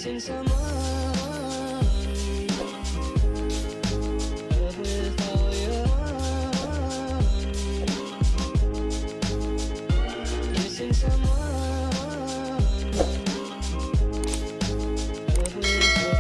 Missing someone. Love with all your heart. Missing someone. Love with heart.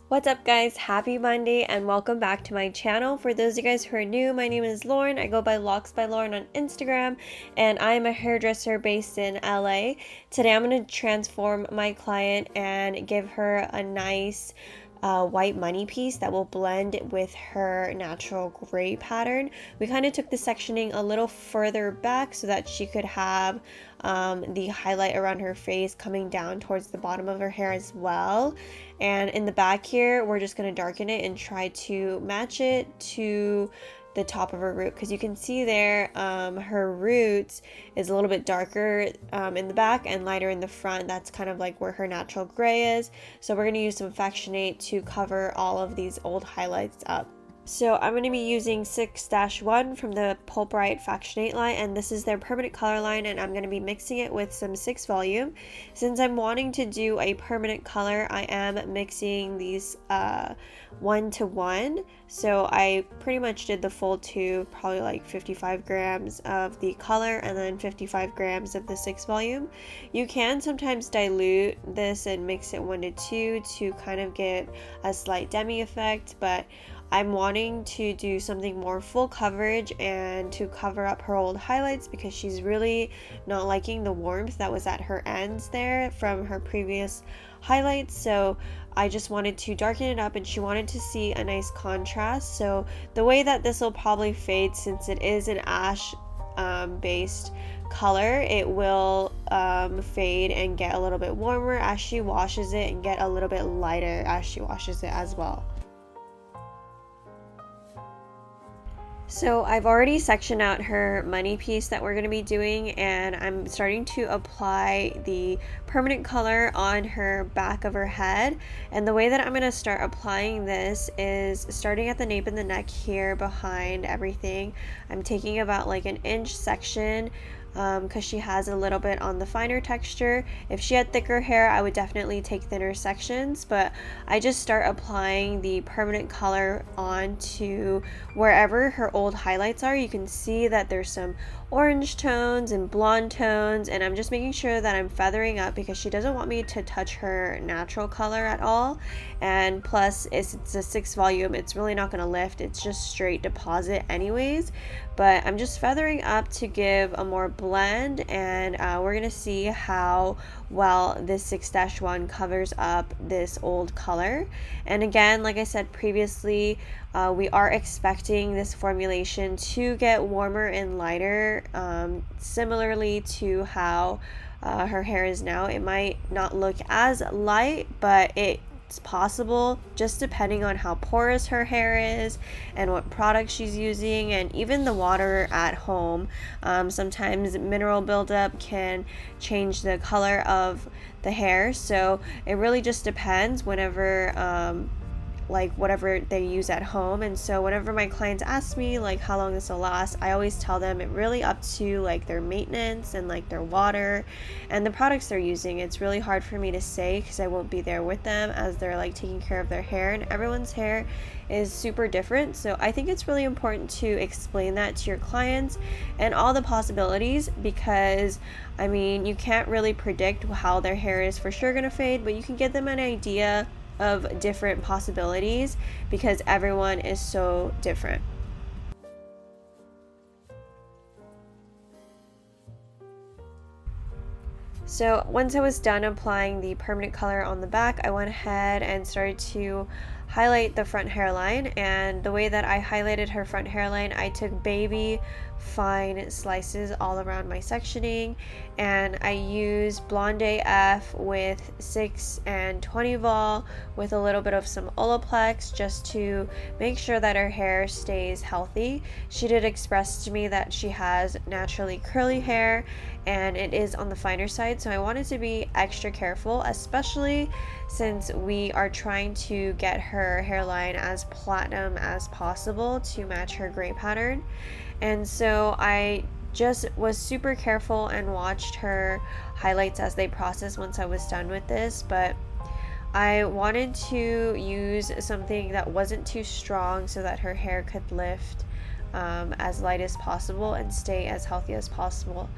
What's up guys, happy Monday and welcome back to my channel. For those of you guys who are new, my name is Lauren. I go by Locks by Lauren on Instagram and I'm a hairdresser based in LA. Today I'm going to transform my client and give her a nice white money piece that will blend with her natural gray pattern. We kind of took the sectioning a little further back so that she could have the highlight around her face coming down towards the bottom of her hair as well. And in the back here, we're just going to darken it and try to match it to the top of her root, because you can see there her roots is a little bit darker in the back and lighter in the front. That's kind of like where her natural gray is. So we're going to use some Factionate to cover all of these old highlights up. So I'm going to be using 6-1 from the Pulp Bright Factionate line, and this is their permanent color line, and I'm going to be mixing it with some 6 volume. Since I'm wanting to do a permanent color, I am mixing these 1-to-1. So I pretty much did the full tube, probably like 55 grams of the color and then 55 grams of the 6 volume. You can sometimes dilute this and mix it 1-to-2 to kind of get a slight demi effect, but I'm wanting to do something more full coverage and to cover up her old highlights because she's really not liking the warmth that was at her ends there from her previous highlights. So I just wanted to darken it up and she wanted to see a nice contrast. So the way that this will probably fade, since it is an ash based color, it will fade and get a little bit warmer as she washes it and get a little bit lighter as she washes it as well. So I've already sectioned out her money piece that we're going to be doing, and I'm starting to apply the permanent color on her back of her head. And the way that I'm going to start applying this is starting at the nape and the neck here behind everything. I'm taking about like an inch section because she has a little bit on the finer texture. If she had thicker hair, I would definitely take thinner sections, but I just start applying the permanent color onto wherever her old highlights are. You can see that there's some orange tones and blonde tones, and I'm just making sure that I'm feathering up because she doesn't want me to touch her natural color at all. And plus, it's a 6 volume, it's really not going to lift, it's just straight deposit anyways. But I'm just feathering up to give a more blend, and we're going to see how well this 6-1 covers up this old color. And again, like I said previously, we are expecting this formulation to get warmer and lighter, similarly to how her hair is now. It might not look as light, but it's possible, just depending on how porous her hair is and what product she's using, and even the water at home. Sometimes mineral buildup can change the color of the hair, so it really just depends whenever like whatever they use at home. And so whenever my clients ask me like how long this will last, I always tell them it really up to like their maintenance and like their water and the products they're using. It's really hard for me to say because I won't be there with them as they're like taking care of their hair, and everyone's hair is super different. So I think it's really important to explain that to your clients and all the possibilities, because I mean, you can't really predict how their hair is for sure gonna fade, but you can get them an idea of different possibilities because everyone is so different. So once I was done applying the permanent color on the back, I went ahead and started to highlight the front hairline. And the way that I highlighted her front hairline, I took baby fine slices all around my sectioning, and I used Blonde AF with 6 and 20 vol with a little bit of some Olaplex just to make sure that her hair stays healthy. She did express to me that she has naturally curly hair and it is on the finer side, so I wanted to be extra careful, especially since we are trying to get her hairline as platinum as possible to match her gray pattern. And so I just was super careful and watched her highlights as they processed once I was done with this. But I wanted to use something that wasn't too strong so that her hair could lift as light as possible and stay as healthy as possible.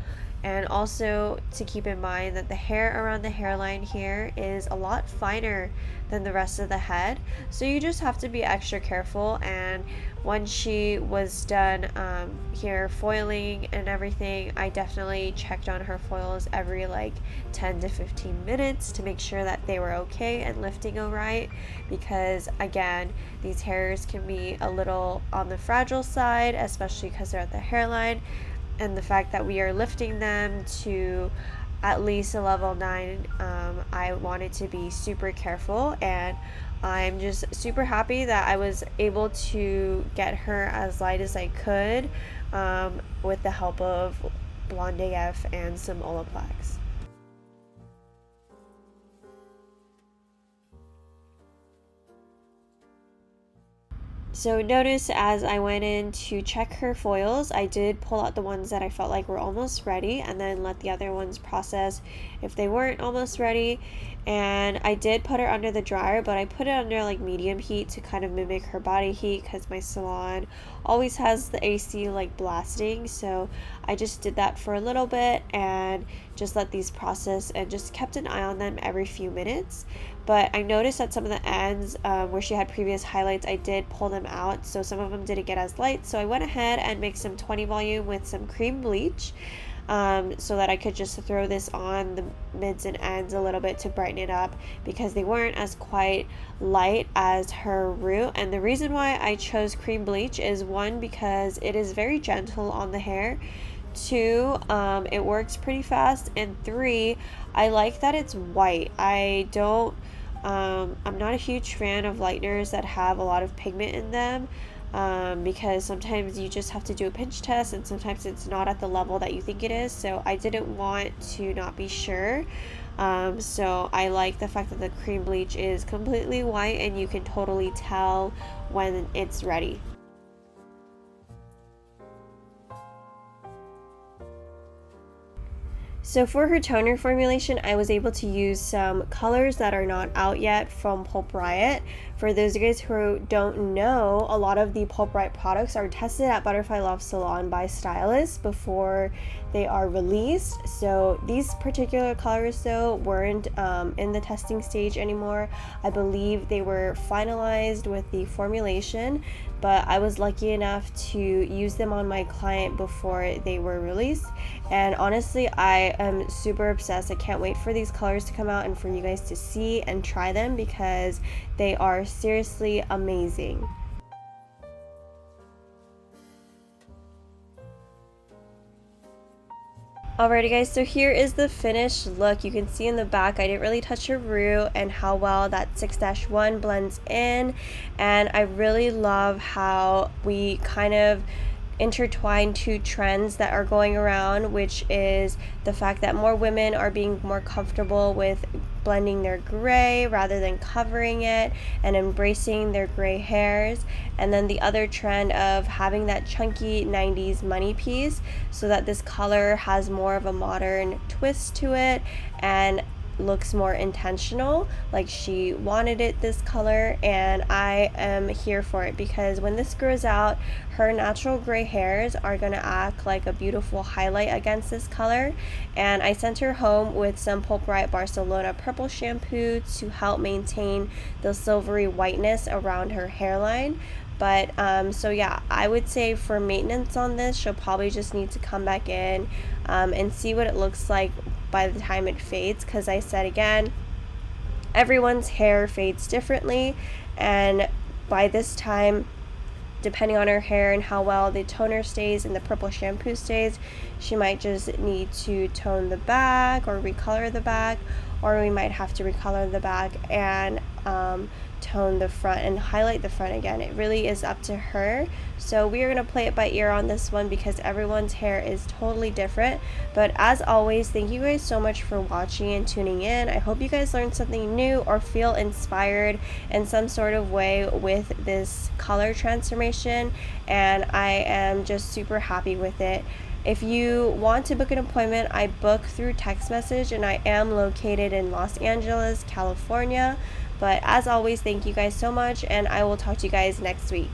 And also to keep in mind that the hair around the hairline here is a lot finer than the rest of the head, so you just have to be extra careful. And once she was done here foiling and everything, I definitely checked on her foils every like 10 to 15 minutes to make sure that they were okay and lifting alright, because again, these hairs can be a little on the fragile side, especially because they're at the hairline. And the fact that we are lifting them to at least a level 9, I wanted to be super careful, and I'm just super happy that I was able to get her as light as I could with the help of Blonde AF and some Olaplex. So notice as I went in to check her foils, I did pull out the ones that I felt like were almost ready and then let the other ones process if they weren't almost ready. And I did put her under the dryer, but I put it under like medium heat to kind of mimic her body heat, because my salon always has the AC like blasting. So I just did that for a little bit and just let these process and just kept an eye on them every few minutes. But I noticed that some of the ends where she had previous highlights, I did pull them out, so some of them didn't get as light. So I went ahead and mixed some 20 volume with some cream bleach, so that I could just throw this on the mids and ends a little bit to brighten it up, because they weren't as quite light as her root. And the reason why I chose cream bleach is, one, because it is very gentle on the hair, 2, it works pretty fast, and 3, I like that it's white. I'm not a huge fan of lighteners that have a lot of pigment in them, because sometimes you just have to do a pinch test and sometimes it's not at the level that you think it is. So I didn't want to not be sure. So I like the fact that the cream bleach is completely white and you can totally tell when it's ready. So for her toner formulation, I was able to use some colors that are not out yet from Pulp Riot. For those of you guys who don't know, a lot of the Pulp Riot products are tested at Butterfly Loft Salon by stylists before they are released. So these particular colors though weren't in the testing stage anymore. I believe they were finalized with the formulation, but I was lucky enough to use them on my client before they were released. And honestly, I am super obsessed. I can't wait for these colors to come out and for you guys to see and try them, because they are seriously amazing. Alrighty guys, so here is the finished look. You can see in the back I didn't really touch her root and how well that 6-1 blends in, and I really love how we kind of intertwine two trends that are going around, which is the fact that more women are being more comfortable with blending their gray rather than covering it and embracing their gray hairs, and then the other trend of having that chunky 90s money piece so that this color has more of a modern twist to it and looks more intentional, like she wanted it this color. And I am here for it, because when this grows out, her natural gray hairs are gonna act like a beautiful highlight against this color. And I sent her home with some Pulp Riot Barcelona purple shampoo to help maintain the silvery whiteness around her hairline. But so yeah, I would say for maintenance on this, she'll probably just need to come back in and see what it looks like by the time it fades, because I said again, everyone's hair fades differently, and by this time, depending on her hair and how well the toner stays and the purple shampoo stays, she might just need to tone the back or recolor the back, or we might have to recolor the back. And tone the front and highlight the front again. It really is up to her. So we are going to play it by ear on this one because everyone's hair is totally different. But as always, thank you guys so much for watching and tuning in. I hope you guys learned something new or feel inspired in some sort of way with this color transformation, and I am just super happy with it. If you want to book an appointment, I book through text message, and I am located in Los Angeles, California. But as always, thank you guys so much, and I will talk to you guys next week.